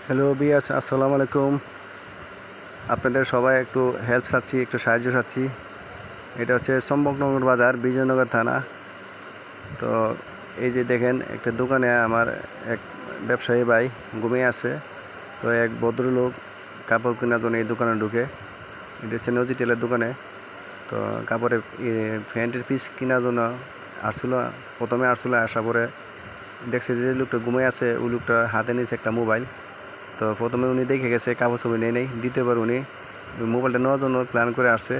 Hello বিয়াস, আসসালামু আলাইকুম। আপনাদের সবাই একটু হেল্প চাচ্ছি, একটু সাহায্য চাচ্ছি। এটা হচ্ছে চম্পকনগর বাজার, বিজয়নগর থানা। তো এই যে দেখেন, একটা দোকানে আমার এক ব্যবসায়ী ভাই ঘুমিয়ে আছে। তো এক ভদ্রলোক কাপড় কেনার জন্য এই দোকানে ঢুকে। এটা হচ্ছে নজিটেলের দোকানে। তো কাপড়ের প্যান্টের পিস কেনার জন্য আসছিল। প্রথমে আসছিল, আসা পরে দেখছে যে লোকটা ঘুমিয়ে আছে, ওই লোকটা হাতে নিয়েছে একটা মোবাইল। তো প্রথমে উনি দেখে গেছে, কাপড় চোপড় নেই নেই। দ্বিতীয়বার উনি মোবাইলটা নেওয়ার জন্য প্ল্যান করে আসছে।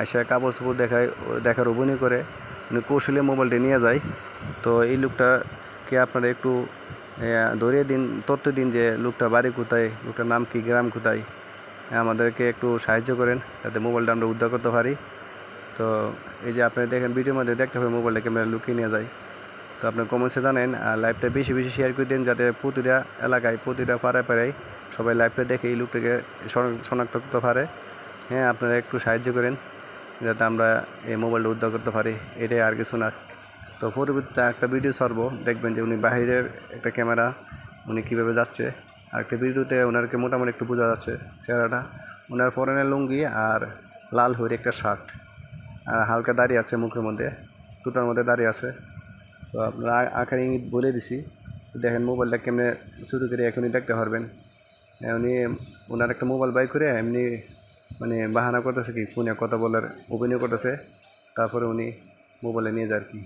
আসে কাপড় চোপড় দেখার অভিনয় করে উনি কৌশলে মোবাইলটা নিয়ে যায়। তো এই লোকটাকে আপনারা একটু ধরিয়ে দিন, তথ্য দিন যে লোকটা বাড়ি কোথায়, লোকটার নাম কি, গ্রাম কোথায়। আমাদেরকে একটু সাহায্য করেন যাতে মোবাইলটা আমরা উদ্ধার করতে পারি। তো এই যে আপনি দেখেন, ভিডিওর মধ্যে দেখতে হবে মোবাইলটা ক্যামেরা লুকিয়ে নিয়ে যায়। তো আপনি কমেন্টসে জানেন, আর লাইভটা বেশি বেশি শেয়ার করে দিন যাতে প্রতিটা এলাকায়, প্রতিটা পাড়ায় পাড়ায় সবাই লাইভটা দেখে এই লোকটাকে শনাক্ত করতে পারে। হ্যাঁ, আপনারা একটু সাহায্য করেন যাতে আমরা এই মোবাইলটা উদ্ধার করতে পারি, এটাই আর কিছু না। তো পরবর্তীতে একটা ভিডিও ছাড়বো, দেখবেন যে উনি বাহিরের একটা ক্যামেরা, উনি কীভাবে যাচ্ছে। আর একটা ভিডিওতে ওনারকে মোটামুটি একটু বোঝা যাচ্ছে চেহারাটা। ওনার পরনের লুঙ্গি আর লাল হয়ে একটা শার্ট, আর হালকা দাঁড়িয়ে আছে, মুখের মধ্যে তুতার মধ্যে দাঁড়িয়ে আছে। তো আপনারা আঁকার ইঙ্গিত বলে দিছি। দেখেন মোবাইলটা কেমনে শুরু করে এখনই দেখতে পারবেন। উনি ওনার একটা মোবাইল বাই করে এমনি মানে বাহানা করতেছে কি, ফোনে কথা বলার অভিনয় করতেছে। তারপরে উনি মোবাইলে নিয়ে যায় আর কি।